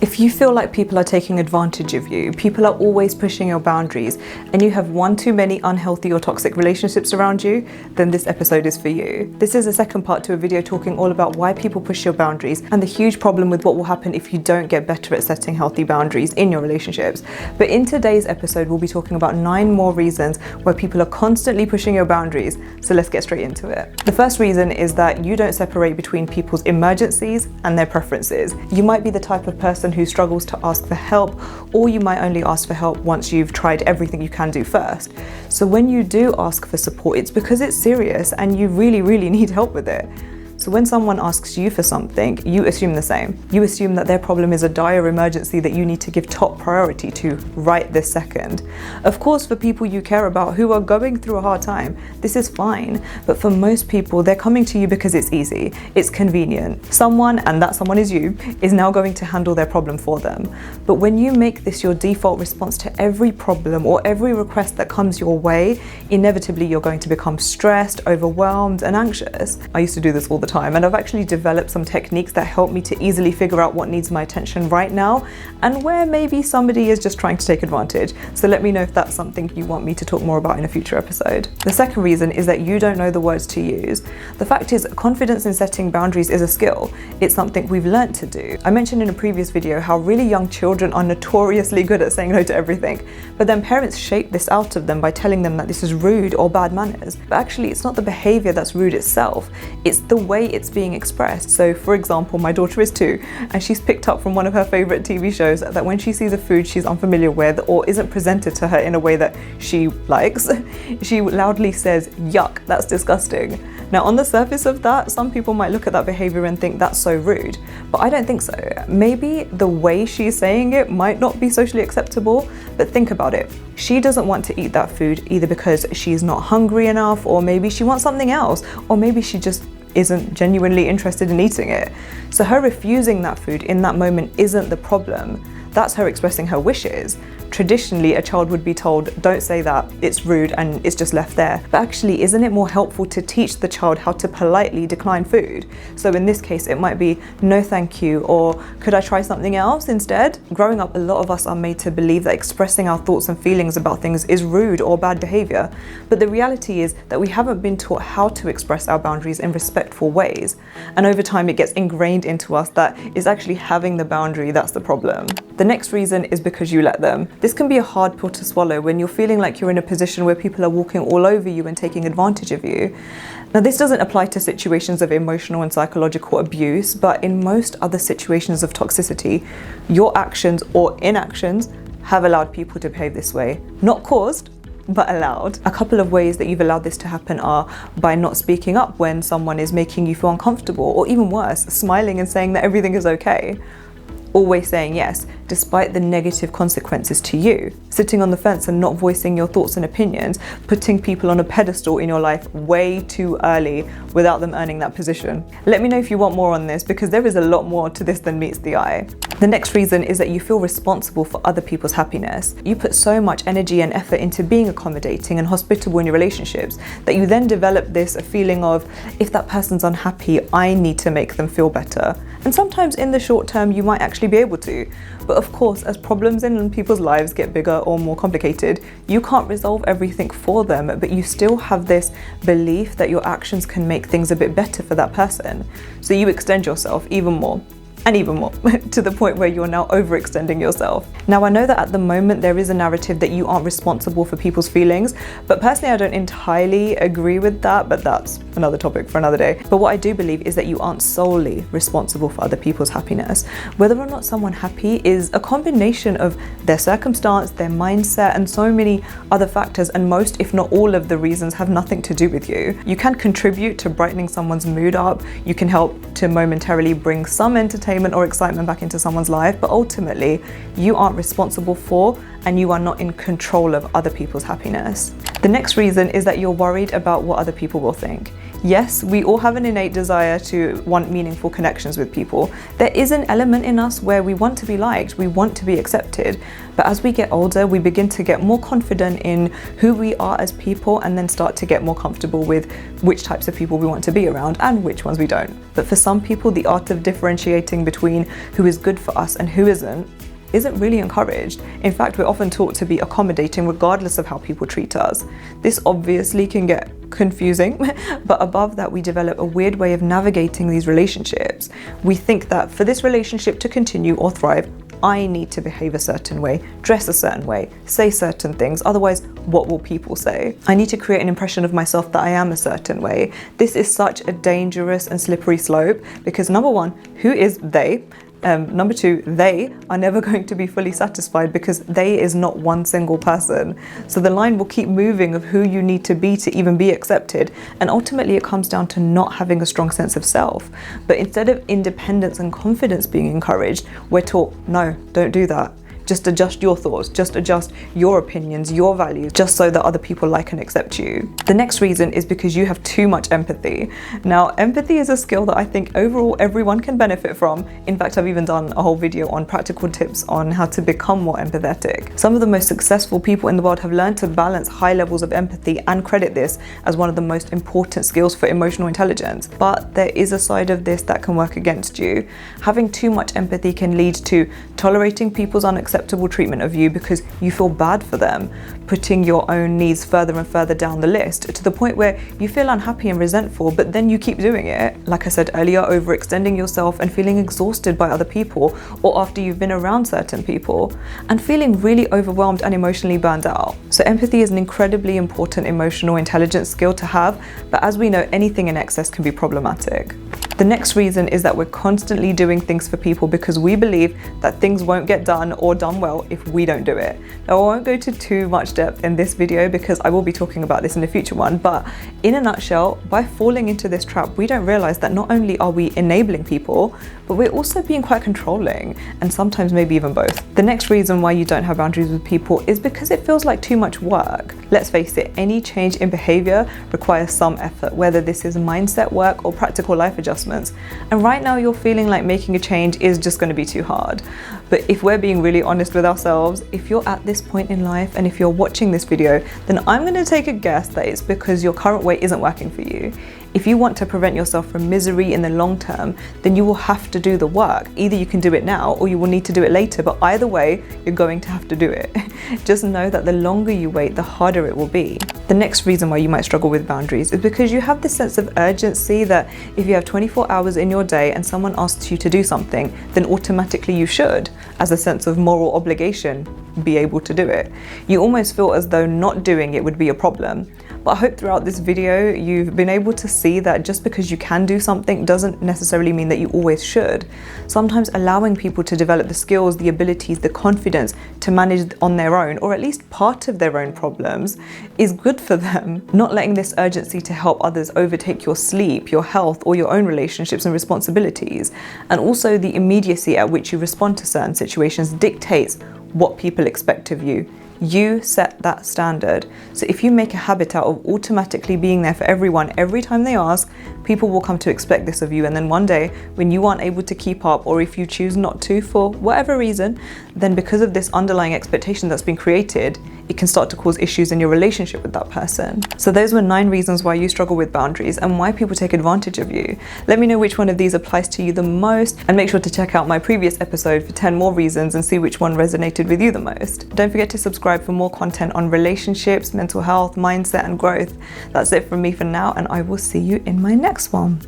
If you feel like people are taking advantage of you, people are always pushing your boundaries, and you have one too many unhealthy or toxic relationships around you, then this episode is for you. This is a second part to a video talking all about why people push your boundaries and the huge problem with what will happen if you don't get better at setting healthy boundaries in your relationships. But in today's episode, we'll be talking about 9 more reasons why people are constantly pushing your boundaries. So let's get straight into it. The first reason is that you don't separate between people's emergencies and their preferences. You might be the type of person who struggles to ask for help, or you might only ask for help once you've tried everything you can do first. So when you do ask for support, it's because it's serious and you really need help with it. So when someone asks you for something, you assume the same. You assume that their problem is a dire emergency that you need to give top priority to right this second. Of course, for people you care about who are going through a hard time, this is fine. But for most people, they're coming to you because it's easy, it's convenient. Someone, and that someone is you, is now going to handle their problem for them. But when you make this your default response to every problem or every request that comes your way, inevitably you're going to become stressed, overwhelmed, and anxious. I used to do this all the time, and I've actually developed some techniques that help me to easily figure out what needs my attention right now and where maybe somebody is just trying to take advantage. So let me know if that's something you want me to talk more about in a future episode. The second reason is that you don't know the words to use. The fact is, confidence in setting boundaries is a skill. It's something we've learned to do. I mentioned in a previous video how really young children are notoriously good at saying no to everything, but then parents shape this out of them by telling them that this is rude or bad manners. But actually, it's not the behavior that's rude itself, it's the way it's being expressed. So for example, my daughter is 2 and she's picked up from one of her favorite TV shows that when she sees a food she's unfamiliar with or isn't presented to her in a way that she likes, she loudly says, "Yuck, that's disgusting." Now on the surface of that, some people might look at that behavior and think that's so rude, but I don't think so. Maybe the way she's saying it might not be socially acceptable, but think about it. She doesn't want to eat that food either because she's not hungry enough, or maybe she wants something else, or maybe she just isn't genuinely interested in eating it. So her refusing that food in that moment isn't the problem. That's her expressing her wishes. Traditionally, a child would be told, "Don't say that, it's rude," and it's just left there. But actually, isn't it more helpful to teach the child how to politely decline food? So in this case, it might be, "No thank you," or "Could I try something else instead?" Growing up, a lot of us are made to believe that expressing our thoughts and feelings about things is rude or bad behavior. But the reality is that we haven't been taught how to express our boundaries in respectful ways. And over time, it gets ingrained into us that it's actually having the boundary that's the problem. The next reason is because you let them. This can be a hard pill to swallow when you're feeling like you're in a position where people are walking all over you and taking advantage of you. Now, this doesn't apply to situations of emotional and psychological abuse, but in most other situations of toxicity, your actions or inactions have allowed people to behave this way. Not caused, but allowed. A couple of ways that you've allowed this to happen are by not speaking up when someone is making you feel uncomfortable, or even worse, smiling and saying that everything is okay. Always saying yes, despite the negative consequences to you. Sitting on the fence and not voicing your thoughts and opinions, putting people on a pedestal in your life way too early without them earning that position. Let me know if you want more on this, because there is a lot more to this than meets the eye. The next reason is that you feel responsible for other people's happiness. You put so much energy and effort into being accommodating and hospitable in your relationships that you then develop this feeling of, if that person's unhappy, I need to make them feel better. And sometimes in the short term, you might actually be able to. But of course, as problems in people's lives get bigger or more complicated, you can't resolve everything for them, but you still have this belief that your actions can make things a bit better for that person. So you extend yourself even more. And even more, to the point where you're now overextending yourself. Now, I know that at the moment there is a narrative that you aren't responsible for people's feelings, but personally I don't entirely agree with that, but that's another topic for another day. But what I do believe is that you aren't solely responsible for other people's happiness. Whether or not someone happy is a combination of their circumstance, their mindset, and so many other factors, and most, if not all, of the reasons have nothing to do with you. You can contribute to brightening someone's mood up, you can help to momentarily bring some entertainment or excitement back into someone's life, but ultimately you aren't responsible for and you are not in control of other people's happiness. The next reason is that you're worried about what other people will think. Yes, we all have an innate desire to want meaningful connections with people. There is an element in us where we want to be liked, we want to be accepted. But as we get older, we begin to get more confident in who we are as people and then start to get more comfortable with which types of people we want to be around and which ones we don't. But for some people, the art of differentiating between who is good for us and who isn't really encouraged. In fact, we're often taught to be accommodating regardless of how people treat us. This obviously can get confusing, but above that, we develop a weird way of navigating these relationships. We think that for this relationship to continue or thrive, I need to behave a certain way, dress a certain way, say certain things, otherwise what will people say? I need to create an impression of myself that I am a certain way. This is such a dangerous and slippery slope because number one, who is they? Number two, they are never going to be fully satisfied because they is not one single person. So the line will keep moving of who you need to be even be accepted. And ultimately it comes down to not having a strong sense of self. But instead of independence and confidence being encouraged, we're taught, no, don't do that. Just adjust your thoughts, just adjust your opinions, your values, just so that other people like and accept you. The next reason is because you have too much empathy. Now, empathy is a skill that I think overall everyone can benefit from. In fact, I've even done a whole video on practical tips on how to become more empathetic. Some of the most successful people in the world have learned to balance high levels of empathy and credit this as one of the most important skills for emotional intelligence. But there is a side of this that can work against you. Having too much empathy can lead to tolerating people's unacceptable treatment of you because you feel bad for them, putting your own needs further and further down the list to the point where you feel unhappy and resentful, but then you keep doing it. Like I said earlier, overextending yourself and feeling exhausted by other people or after you've been around certain people and feeling really overwhelmed and emotionally burned out. So empathy is an incredibly important emotional intelligence skill to have, but as we know, anything in excess can be problematic. The next reason is that we're constantly doing things for people because we believe that things won't get done or done well if we don't do it. Now, I won't go to too much depth in this video because I will be talking about this in a future one, but in a nutshell, by falling into this trap, we don't realize that not only are we enabling people, but we're also being quite controlling and sometimes maybe even both. The next reason why you don't have boundaries with people is because it feels like too much work. Let's face it, any change in behavior requires some effort, whether this is mindset work or practical life adjustments. And right now you're feeling like making a change is just going to be too hard. But if we're being really honest with ourselves, if you're at this point in life and if you're watching this video, then I'm going to take a guess that it's because your current way isn't working for you. If you want to prevent yourself from misery in the long term, then you will have to do the work. Either you can do it now or you will need to do it later, but either way, you're going to have to do it. Just know that the longer you wait, the harder it will be. The next reason why you might struggle with boundaries is because you have this sense of urgency that if you have 24 hours in your day and someone asks you to do something, then automatically you should, as a sense of moral obligation, be able to do it. You almost feel as though not doing it would be a problem. But I hope throughout this video you've been able to see that just because you can do something doesn't necessarily mean that you always should. Sometimes allowing people to develop the skills, the abilities, the confidence to manage on their own, or at least part of their own problems, is good for them. Not letting this urgency to help others overtake your sleep, your health, or your own relationships and responsibilities. And also the immediacy at which you respond to certain situations dictates what people expect of you. You set that standard. So if you make a habit out of automatically being there for everyone every time they ask, people will come to expect this of you. And then one day when you aren't able to keep up, or if you choose not to for whatever reason, then because of this underlying expectation that's been created, it can start to cause issues in your relationship with that person. So those were 9 reasons why you struggle with boundaries and why people take advantage of you. Let me know which one of these applies to you the most, and make sure to check out my previous episode for 10 more reasons and see which one resonated with you the most. Don't forget to subscribe for more content on relationships, mental health, mindset, and growth. That's it from me for now, and I will see you in my next one.